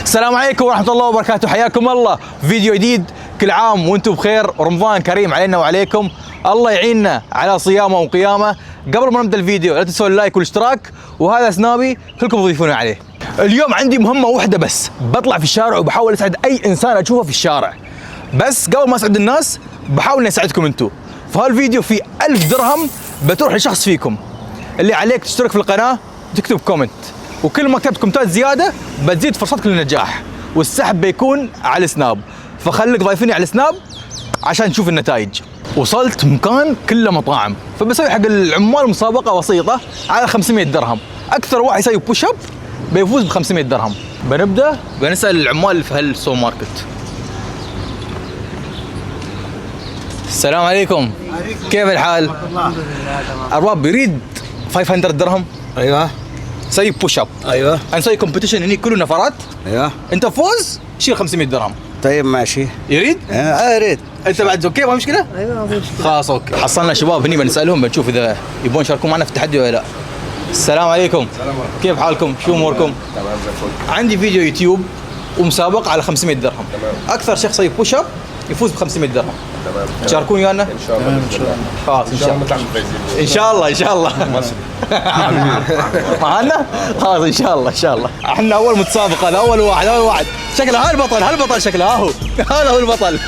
السلام عليكم ورحمة الله وبركاته، حياكم الله فيديو جديد. كل عام وانتم بخير، رمضان كريم علينا وعليكم، الله يعيننا على صيامه وقيامه. قبل ما نبدا الفيديو لا تنسوا اللايك والاشتراك، وهذا سنابي كلكم تضيفون عليه. اليوم عندي مهمة واحدة بس، بطلع في الشارع وبحاول اسعد اي انسان اشوفه في الشارع، بس قبل ما اسعد الناس بحاول اني اساعدكم انتم. فهالفيديو فيه 1000 درهم بتروح لشخص فيكم. اللي عليك تشترك في القناة وتكتب كومنت، وكل ما كتبت كومنتات زيادة بتزيد فرصتك للنجاح، والسحب بيكون على السناب، فخليك ضايفيني على السناب عشان تشوف النتائج. وصلت مكان كله مطاعم، فبسوي حق العمال مسابقة بسيطة على 500 درهم، أكثر واحد يسوي بوش اب بيفوز ب 500 درهم. بنسأل العمال في هالسوبر ماركت. السلام عليكم. كيف الحال؟ أرباب يريد 500 درهم. ايوه سوي بوش اب. ايوه نسوي كومبيتيشن هني كله نفرات. ايوه انت فوز شيل 500 درهم. طيب ماشي. يريد؟ اريد. انت بعد اوكي ما مشكله؟ ايوه ما مشكله. خلاص اوكي. حصلنا شباب هني بنسالهم بنشوف اذا يبون يشاركون معنا في التحدي ولا لا. السلام عليكم. كيف حالكم؟ شو اموركم؟ تمام زي الفل. عندي فيديو يوتيوب ومسابقه على 500 درهم. تمام. اكثر شخص يسوي بوش اب يفوز ب 500 درهم. تمام. تشاركون ويانا؟ ان شاء الله. ان شاء الله. خلاص ان شاء الله. نطلع من الفايزين. ان شاء الله ان شاء الله. مصر. معنا؟ خلاص ان شاء الله ان شاء الله. احنا اول متسابقه، هذا اول واحد شكله ها البطل شكله ها هو هذا هو البطل.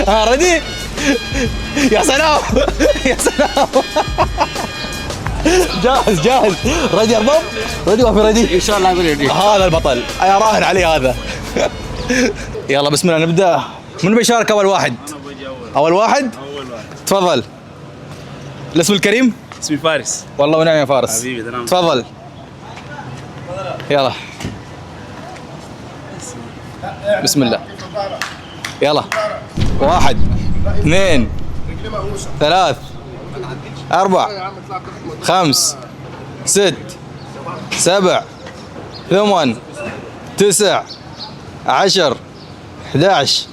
ها ردي؟ يا سلام يا سلام. جاهز ردي يا ارباب؟ ردي ما في ردي؟ ان شاء الله اقول لك هذا البطل، انا راهن عليه هذا. يلا بسم الله نبدا. من بيشارك اول واحد؟ اول واحد تفضل. الاسم الكريم؟ اسمي فارس. والله ونعم يا فارس. حبيبي تمام. تفضل. يلا بسم الله. يلا 1 2 3 4 5 6 7 8 9 10 11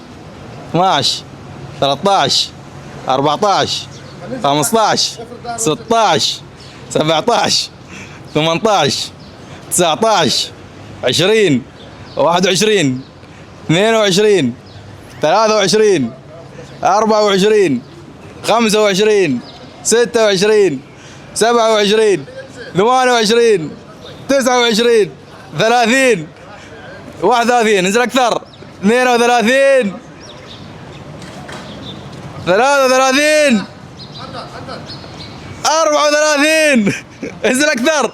12 13 14 15 16 17 18 19 20 21 22 23 24 25 26 27 28 29 30 31 انزل اكثر 32 33 34 انزل اكثر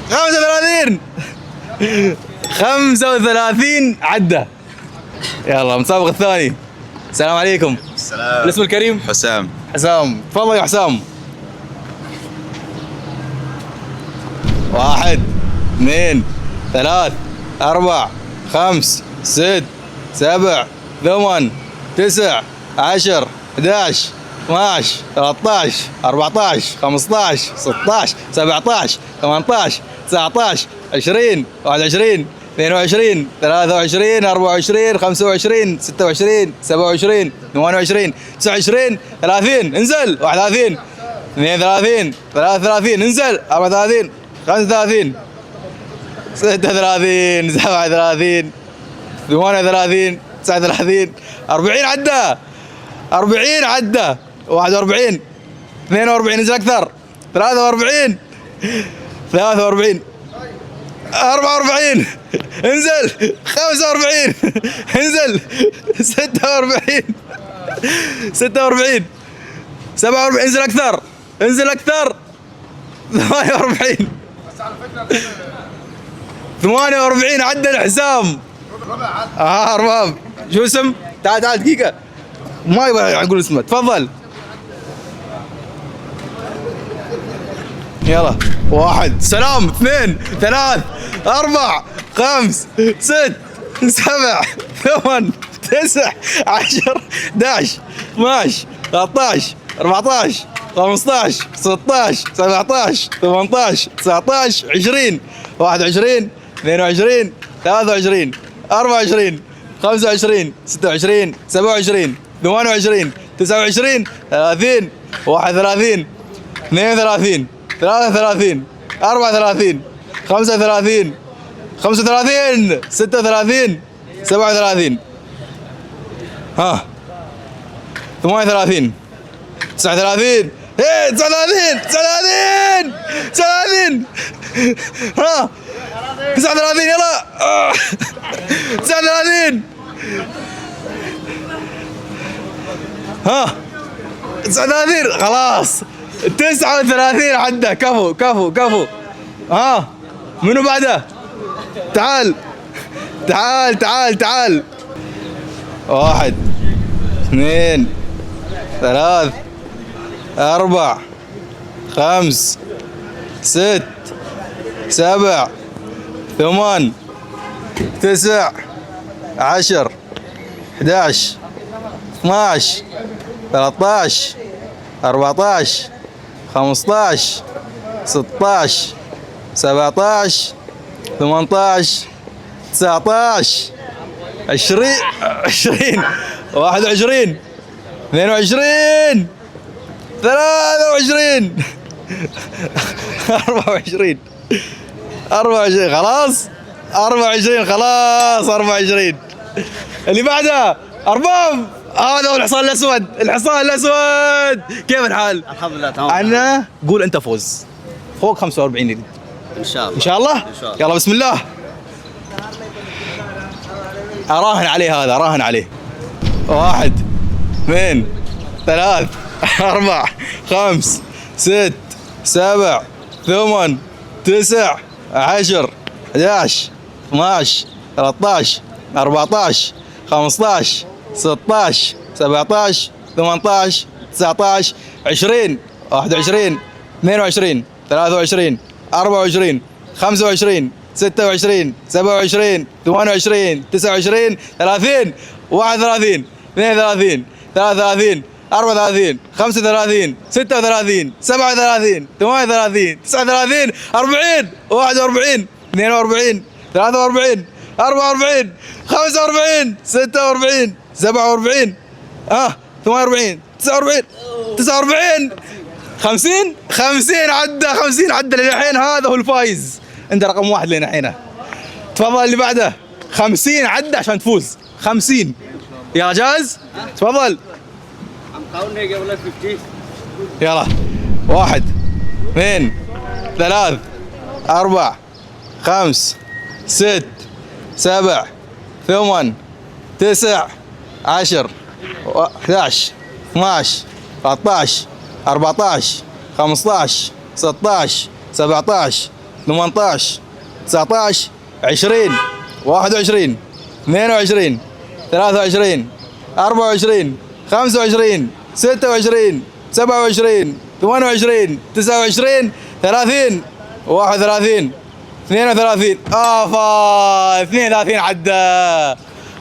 35 35 عدى. يلا المسابق الثاني. السلام عليكم. السلام. الاسم الكريم؟ حسام. حسام. تفضل يا حسام. 1 2 3 4 5 6 7 8 9 10 11 12 13 14 15 16 17 18 19 20 21 22 23 24 25 26 27 28 29 30 انزل 31 32 33 انزل 34 35 36 37 38 39 40 عدى 40 عدى 41 42 انزل اكثر 43 43 44 انزل 45 انزل 46 46 47 انزل اكثر 48 48 عدى الحسام. ارباب شو اسم؟ تعال دقيقة ما يبغى اقول اسمه. تفضل. يلا 1 سلام 2 3 4 5 6 7 8 9 10 11 12 13 14 15 16 17 18 19 20 21 22 23 24 25 26 27 28 29 30 31 32 33 34 35 35 36 37 ها 38 39 ايه 39 39 39 ها 39 يلا 39 ها 39 خلاص 39 عدى كفو كفو كفو ها منو بعده؟ تعال تعال تعال تعال 1 2 3 4 5 6 7 8 9 10 11 12 13 14 15 16 17 18 19 20 20 21 22 23 24 24 خلاص 24 خلاص 24 اللي بعده أرباب. هذا هو الحصان الأسود. الحصان الأسود كيف الحال؟ الحمد لله تمام. عنا قول أنت فوز فوق 45 يريد ان شاء الله إن شاء الله. إن شاء الله. يلا بسم الله. أراهن عليه هذا أراهن عليه 1 2 3 4 5 6 7 8 9 10 11 12 13 14 15 16 17 18 19 20 21 22 23 24 25 26 27 28 29 30 31 32 33 34 35 36 37 38 39 40 41 42 43 44 45 46 47 48 49 49 50 50 عدى 50 عدى للحين. هذا هو الفايز. انت رقم 1 لنا الحين. تفضل اللي بعده 50 عدى عشان تفوز 50. يا جاهز؟ تفضل. يلا 1 2 3 4 5 6 7 8 9 10 11 12 13 14 15 16 17 18 19 20 21 22 23 24 25 26 27 28 29 30 31 32 افا 32 عدى.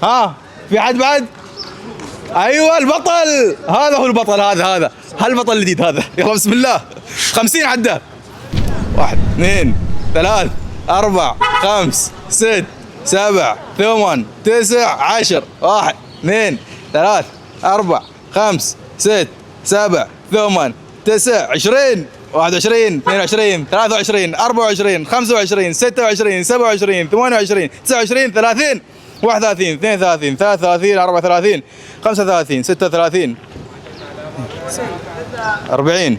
ها في حد بعد؟ ايوه البطل. هذا هو البطل. هذا البطل الجديد هذا. يلا بسم الله. 50 عدى 1 2 3 4 5 6 7 8 9 10 1 2 3 4 5 6 7 8 9 20 21 22 23 24 25 26 27 28 29 30 31 32 33 34 35 36 40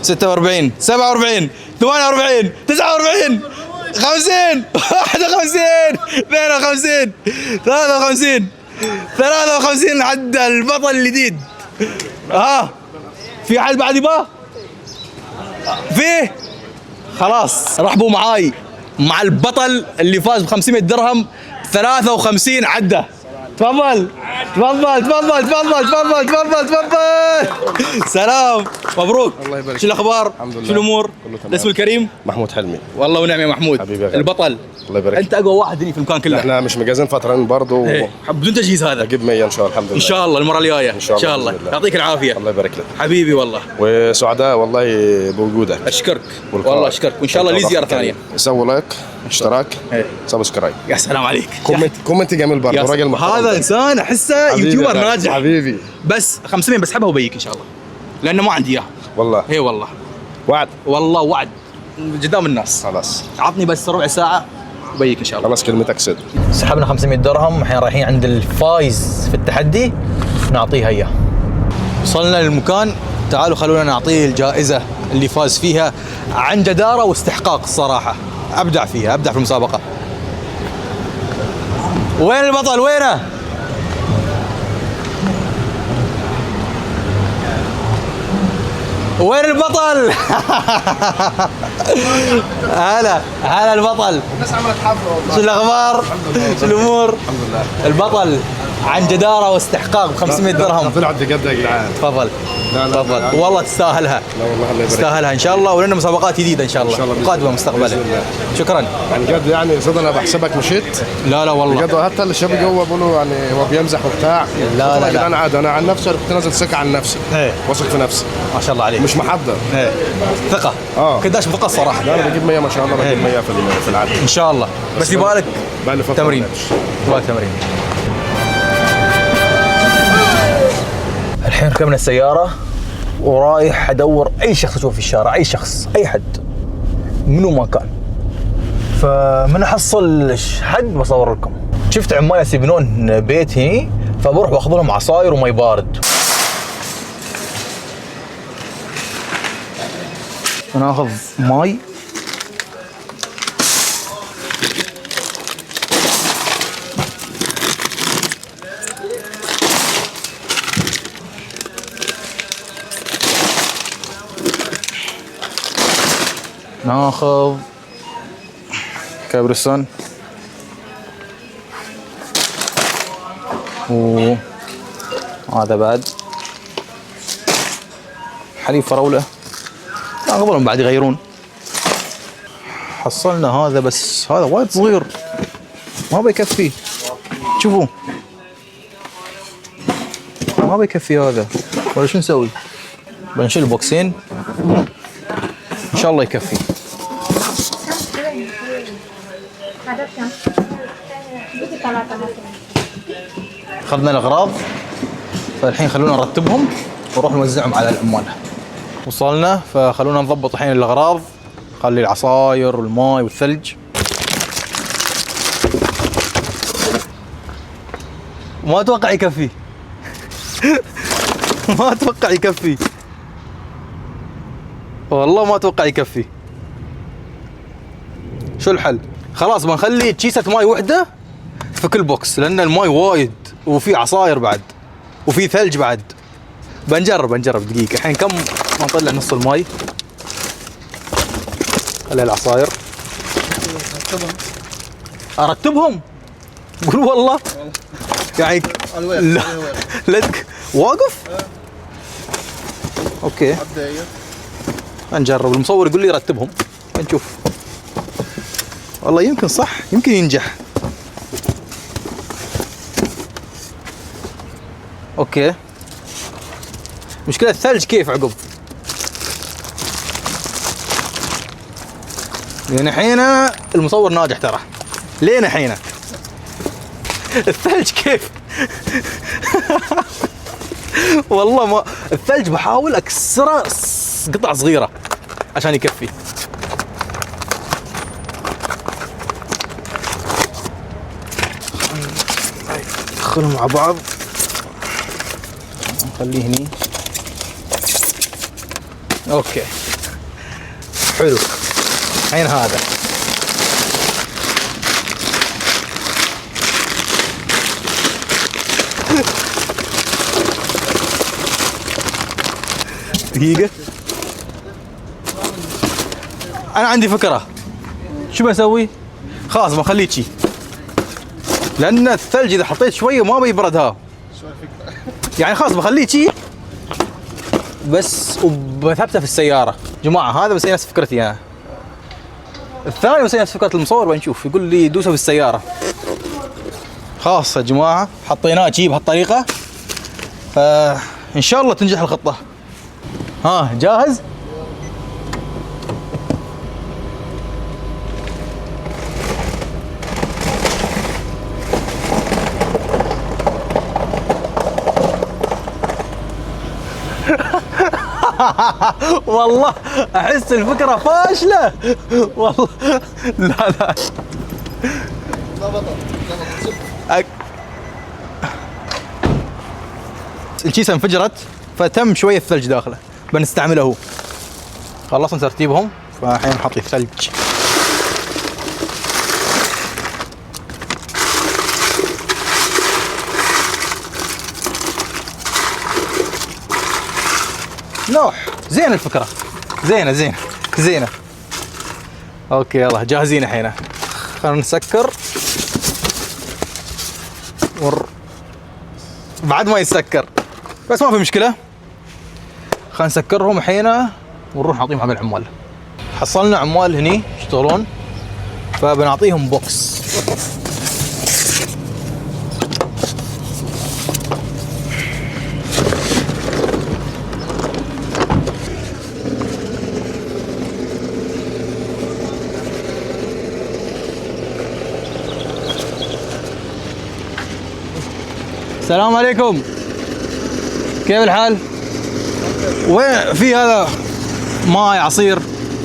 46 47 48 49 50 51 52 53 53 عدى البطل الجديد. في حد بعد يباه؟ فيه؟ خلاص رحبوا معاي مع البطل اللي فاز ب 500 درهم 53 عدى. تفضل تفضل تفضل تفضل تفضل تفضل تفضل. سلام مبروك. الله يبارك. شو الاخبار؟ الحمد لله. شو الامور؟ كله تمام. الاسم الكريم؟ محمود حلمي. والله ونعم يا محمود. حبيبي يا غالي. البطل. الله يبارك. انت اقوى واحد هنا في المكان كله. احنا مش مجازين فتره برضه إيه. بدون تجهيز هذا. اجيب 100 ان شاء الله. الحمد لله ان شاء الله المره الجايه إن شاء الله بإذن الله. يعطيك العافيه. الله يبارك لك حبيبي والله. وسعداء والله بوجودك. اشكرك والقاء. والله اشكرك وان شاء الله لي زياره ثانيه. سووا لايك اشتراك إيه. سبسكرايب يا سلام عليك. كومنت جميل برضه. يا راجل محترم. هذا انسان احسه حبيبي يوتيوبر يا غالي. ناجح. حبيبي بس 500 بسحبها وبيك ان شاء الله لانه ما عندي اياها. والله اي والله وعد. والله وعد قدام الناس. خلاص عطني بس ربع ساعه وبيك ان شاء الله. خلاص كلمتك صدق. سحبنا 500 درهم، الحين رايحين عند الفايز في التحدي نعطيها اياه. وصلنا للمكان، تعالوا خلونا نعطيه الجائزه اللي فاز فيها عن جداره واستحقاق. الصراحه ابدع فيها، ابدع في المسابقه. وين البطل؟ وينه؟ وين البطل؟ هلا البطل. الناس عملت حفله والله. شو الاخبار؟ شو الامور؟ الحمد لله. البطل عن جداره واستحقاق ب 500 درهم. طلعت بجد يا جدعان. تفضل. لا تفضل والله تستاهلها. لا والله الله يبارك. تستاهلها ان شاء الله، ولنا مسابقات جديده ان شاء الله, إن شاء الله بإذن قادمه الله. مستقبلا. بإذن الله. شكرا. يعني جد يعني صدق انا بحسبك مشيت لا والله بجد، حتى اللي شافوا جوه بيقولوا يعني هو بيمزح وبتاع. لا، يا جدعان لا. عادي، انا عن نفسي كنت نازل ثقه عن نفسي. إيه. واثق في نفسي ما شاء الله عليك. مش محضر. ايه ثقه. كداش بثقه الصراحه. لا انا بجيب 100 ما شاء الله، بجيب 100 في العدد ان شاء الله، بس يبالك بقى لي فتره تمرين. ما لعبش. يبالك تمرين. الحين ركبنا السياره ورايح ادور اي شخص اشوفه في الشارع، اي شخص، اي حد منو ما كان. فمن احصل حد بصور لكم. شفت عمال يبنون بيت هني، فبروح باخذ لهم عصاير ومي بارد. ناخذ ماي ناخذ كابرسون وهذا بعد حليب فراولة، قبلهم بعد يغيرون. حصلنا هذا، بس هذا وايد صغير ما بيكفي. شوفوا ما بيكفي هذا، ولا شو نسوي؟ بنشيل البوكسين ان شاء الله يكفي. اخذنا الاغراض، فالحين خلونا نرتبهم ونروح نوزعهم على العمال. وصلنا، فخلونا نضبط الحين الاغراض. خلي العصاير والماء والثلج. ما اتوقع يكفي. ما اتوقع يكفي والله، ما اتوقع يكفي. شو الحل؟ خلاص بنخلي كيسة ماي وحدة في كل بوكس، لأن الماي وايد وفي عصاير بعد وفي ثلج بعد. بنجرب دقيقة. الحين كم ما نطلع نص الماي. خلي العصاير ارتبهم. قول والله يعني لا واقف. اوكي نجرب. المصور يقول لي رتبهم، نشوف. والله يمكن صح، يمكن ينجح. اوكي. مشكلة الثلج كيف عقب؟ لين الحين المصور ناجح ترى، لين الحين. الثلج كيف؟ والله ما الثلج بحاول اكسره قطع صغيرة عشان يكفي. ندخلهم مع بعض، نخليه هني. اوكي حلو. الحين هذا دقيقة، أنا عندي فكرة. شو بسوي؟ خلاص بخليه شي، لأن الثلج إذا حطيت شوية ما بيبرد. ها يعني خلاص بخليه شي بس، وبثبته في السيارة. جماعة هذا بس نفس فكرتي أنا. الثاني بس نفس فكرة المصور. بنشوف، يقول لي دوسه في السيارة. خلاص يا جماعة حطيناه شي بهالطريقة، فإن شاء الله تنجح الخطة. ها جاهز؟ والله احس الفكره فاشله والله. لا لا الكيسه انفجرت فتم شويه ثلج داخله، بنستعمله هو. خلصنا ترتيبهم فالحين نحط الثلج. نوح زين الفكره، زينه. اوكي يلا جاهزين الحين. خلينا نسكر بعد ما يسكر بس ما في مشكله. خلينا نسكرهم الحين ونروح نعطيهم حق العمال. حصلنا عمال هني يشتغلون فبنعطيهم بوكس. السلام عليكم، كيف الحال؟ وين في هذا ماي عصير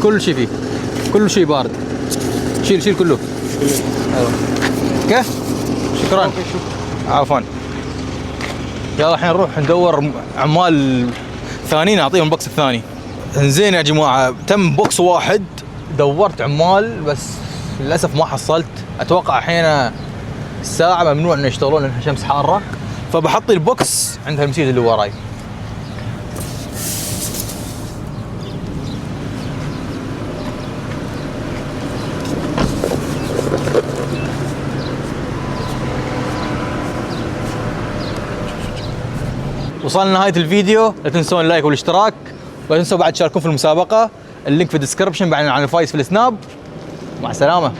كل شيء فيه، كل شيء بارد. شيل كله. ايوه كيف؟ شكرا عفوا. يلا الحين نروح ندور عمال ثانيين نعطيهم البوكس الثاني. زين يا جماعه، تم بوكس واحد. دورت عمال بس للاسف ما حصلت. اتوقع الحين الساعه ممنوع انه يشتغلون لانها شمس حاره، فبحط البوكس عند المسجد اللي وراي. وصلنا نهاية الفيديو. لا تنسون اللايك والاشتراك، ولا تنسوا بعد تشاركون في المسابقة. اللينك في الديسكربشن. بعدين عن الفايز في السناب. مع السلامة.